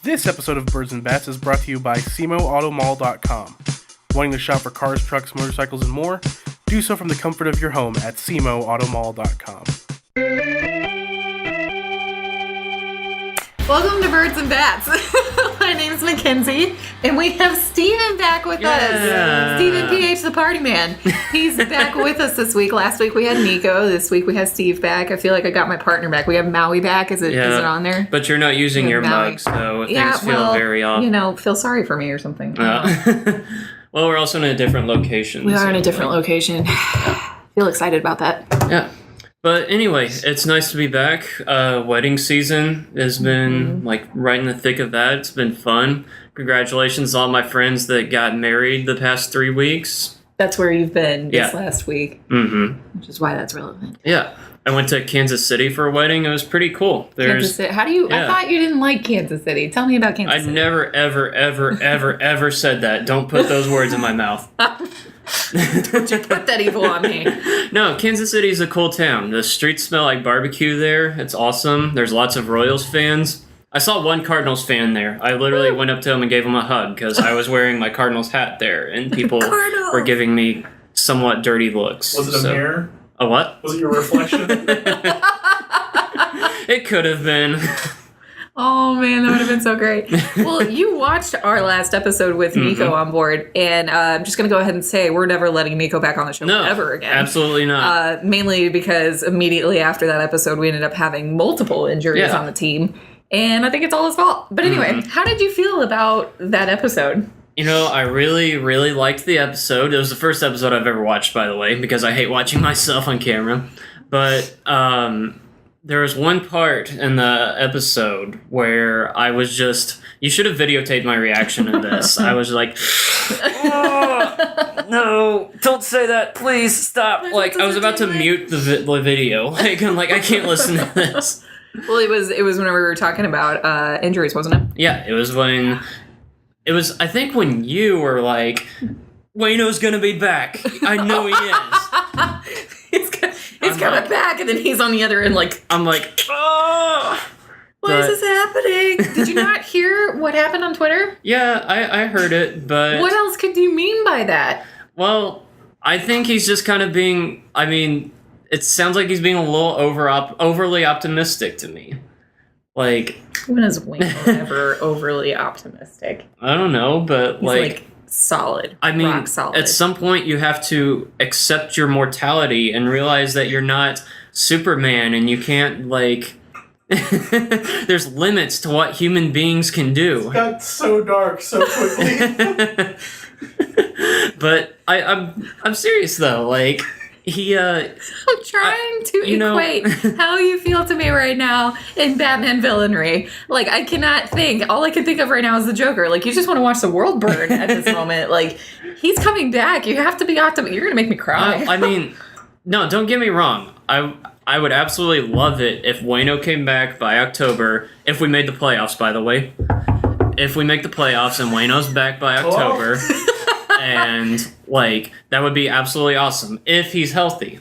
This episode of Birds and Bats is brought to you by SemoAutomall.com. Wanting to shop for cars, trucks, motorcycles, and more? Do so from the comfort of your home at SemoAutomall.com. Welcome to Birds and Bats. My name's MacKenzie, and we have Stephen back with us. Stephen PH, the party man. He's back with us this week. Last week we had Nico. This week we have Steve back. I feel like I got my partner back. We have Maui back. Is it on there? But you're not using your mug, so things feel very off. Feel sorry for me or something. Well, we're also in a different location. We are in a different location. Feel excited about that. Yeah. But anyway, it's nice to be back. Wedding season has been right in the thick of that. It's been fun. Congratulations to all my friends that got married the past 3 weeks. That's where you've been this last week. Mm-hmm. Which is why that's relevant. Yeah. I went to Kansas City for a wedding. It was pretty cool. Kansas City. How do you... Yeah. I thought you didn't like Kansas City. Tell me about Kansas City. I never, ever said that. Don't put those words in my mouth. Don't you put that evil on me. No, Kansas City is a cool town. The streets smell like barbecue there. It's awesome. There's lots of Royals fans. I saw one Cardinals fan there. I literally went up to him and gave him a hug because I was wearing my Cardinals hat there, and people were giving me somewhat dirty looks. Was it a mirror? A what? Was it your reflection? It could have been. Oh, man, that would have been so great. Well, you watched our last episode with Nico on board, and I'm just going to go ahead and say we're never letting Nico back on the show ever again. Absolutely not. Mainly because immediately after that episode, we ended up having multiple injuries on the team, and I think it's all his fault. But anyway, how did you feel about that episode? You know, I really, really liked the episode. It was the first episode I've ever watched, by the way, because I hate watching myself on camera. But there was one part in the episode where I was just... You should have videotaped my reaction to this. I was like, oh, no, don't say that, please, stop. Like, I was about to mute the video. Like, I'm like, I can't listen to this. Well, it was whenever we were talking about injuries, wasn't it? Yeah, it was when... It was, I think, when you were like, Wayno's gonna be back. I know he is. He's coming back, and then he's on the other end like... I'm like, oh! Why is this happening? Did you not hear what happened on Twitter? Yeah, I heard it, but... What else could you mean by that? Well, I think he's just kind of being... I mean, it sounds like he's being a little overly optimistic to me. Like... When is Wayno ever overly optimistic? I don't know, but he's like solid. I mean, rock solid. At some point you have to accept your mortality and realize that you're not Superman and you can't, like... There's limits to what human beings can do. It got so dark so quickly. But I'm serious though, like... I'm trying to equate how you feel to me right now in Batman villainry. Like, I cannot think. All I can think of right now is the Joker. Like, you just want to watch the world burn at this moment. Like, he's coming back. You have to be optimistic. You're going to make me cry. I mean, no, don't get me wrong. I would absolutely love it if Wayno came back by October. If we made the playoffs, by the way. If we make the playoffs and Wayno's back by October... And, like, that would be absolutely awesome if he's healthy.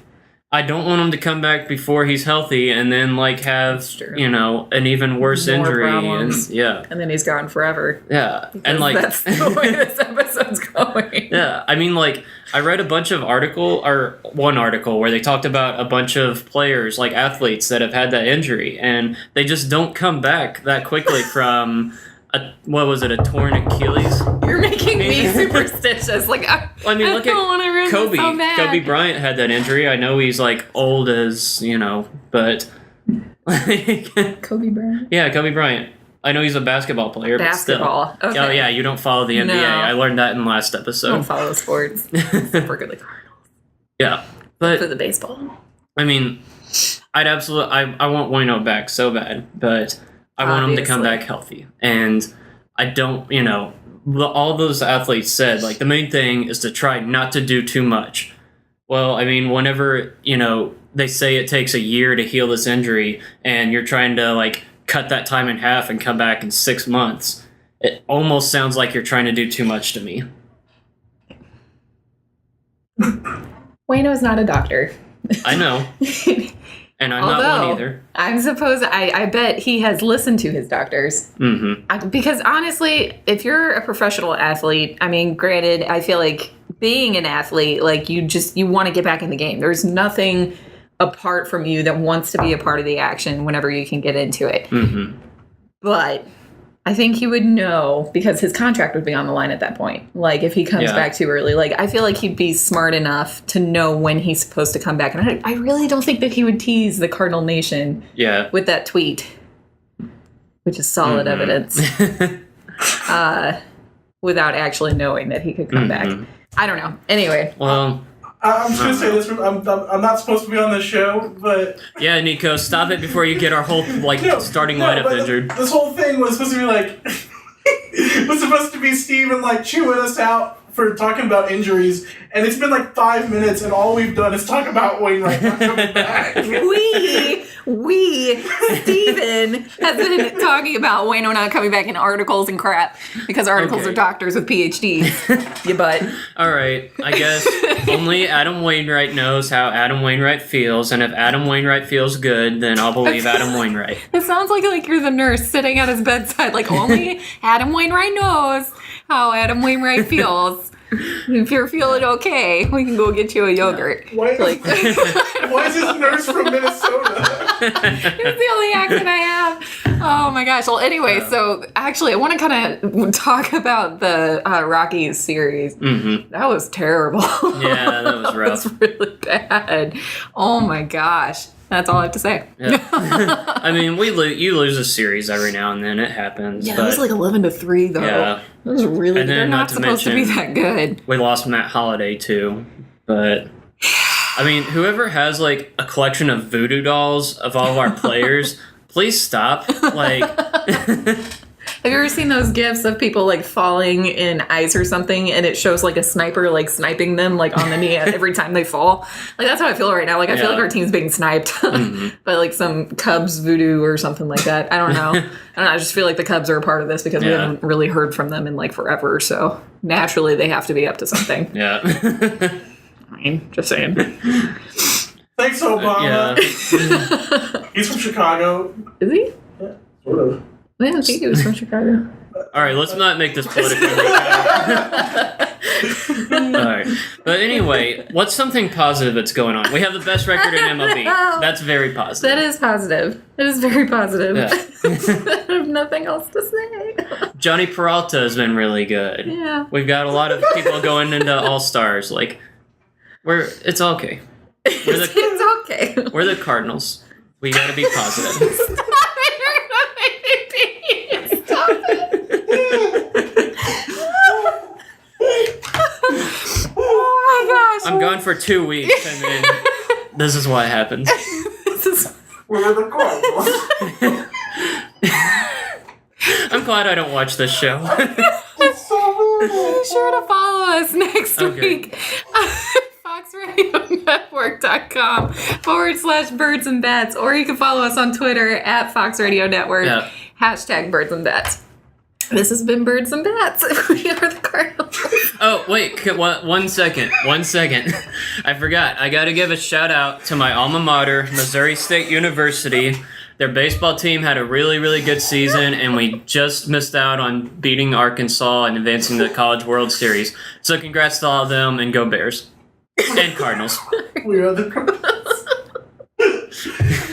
I don't want him to come back before he's healthy and then, like, have, an even worse injury. Problems. And then he's gone forever. Yeah. And, like... That's the way this episode's going. Yeah. I mean, like, I read one article where they talked about a bunch of players, like athletes, that have had that injury. And they just don't come back that quickly from... a torn Achilles? You're making me superstitious. Like, I look at Kobe. So bad. Kobe Bryant had that injury. I know he's, like, old as, but... Kobe Bryant? Yeah, Kobe Bryant. I know he's a basketball player, Basketball. But still. Okay. Oh, yeah, you don't follow the NBA. No. I learned that in the last episode. I don't follow sports. Except for the Cardinals. Yeah. But... For the baseball. I mean, I want Wayno back so bad, but... I want him to come back healthy. And I don't, all those athletes said, like, the main thing is to try not to do too much. Well, I mean, whenever, they say it takes a year to heal this injury and you're trying to, like, cut that time in half and come back in 6 months, it almost sounds like you're trying to do too much to me. Wayno's not a doctor. I know. And I'm not one either. I bet he has listened to his doctors. Mm-hmm. Because honestly, if you're a professional athlete, I mean, granted, I feel like being an athlete, like you want to get back in the game. There's nothing apart from you that wants to be a part of the action whenever you can get into it. Mm-hmm. But I think he would know because his contract would be on the line at that point. Like if he comes back too early, like I feel like he'd be smart enough to know when he's supposed to come back. And I really don't think that he would tease the Cardinal Nation with that tweet, which is solid evidence, without actually knowing that he could come back. I don't know. Anyway. Well, I'm just going to say this. I'm not supposed to be on this show, but... Yeah, Nico, stop it before you get our whole, starting lineup injured. This whole thing was supposed to be, was supposed to be Steven, chewing us out for talking about injuries, and it's been, 5 minutes, and all we've done is talk about Wainwright not coming back. Steven has been talking about Wayno not coming back in articles and crap, because articles are doctors with PhDs, you butt. All right, I guess only Adam Wainwright knows how Adam Wainwright feels, and if Adam Wainwright feels good, then I'll believe Adam Wainwright. It sounds like you're the nurse sitting at his bedside, only Adam Wainwright knows how Adam Wainwright feels. If you're feeling okay, we can go get you a yogurt. Why is this nurse from Minnesota? It's the only accent I have. Oh my gosh. Well, anyway, so actually, I want to kind of talk about the Rockies series. Mm-hmm. That was terrible. Yeah, that was rough. That was really bad. Oh my gosh. That's all I have to say. Yeah. I mean, you lose a series every now and then. It happens. Yeah, it was 11-3 though. Yeah, it was really. They're not supposed to be that good. We lost Matt Holliday too, but I mean, whoever has a collection of voodoo dolls of all of our players, please stop. Have you ever seen those gifs of people falling in ice or something, and it shows a sniper sniping them on the knee every time they fall? That's how I feel right now. I feel like our team's being sniped by some Cubs voodoo or something like that. I don't know. I just feel like the Cubs are a part of this because we haven't really heard from them in forever. So naturally, they have to be up to something. Yeah. I mean, just saying. Thanks, Obama. Yeah. He's from Chicago. Is he? Yeah, sort of. I didn't think he was from Chicago. All right, let's not make this political. All right. But anyway, what's something positive that's going on? We have the best record in MLB. That's very positive. That is positive. It is very positive. Yeah. I have nothing else to say. Johnny Peralta has been really good. Yeah. We've got a lot of people going into All-Stars. It's okay. It's okay. We're the Cardinals. We gotta be positive. I'm gone for 2 weeks, and then this is what happens. We're the Cardinals. I'm glad I don't watch this show. Be sure to follow us next week. FoxRadioNetwork.com/birds and bats, or you can follow us on Twitter at Fox Radio Network, #birds and bats. This has been Birds and Bats. We are the Cardinals. Oh, wait. 1 second. 1 second. I forgot. I got to give a shout out to my alma mater, Missouri State University. Their baseball team had a really, really good season, and we just missed out on beating Arkansas and advancing to the College World Series. So congrats to all of them, and go Bears. And Cardinals. We are the Cardinals.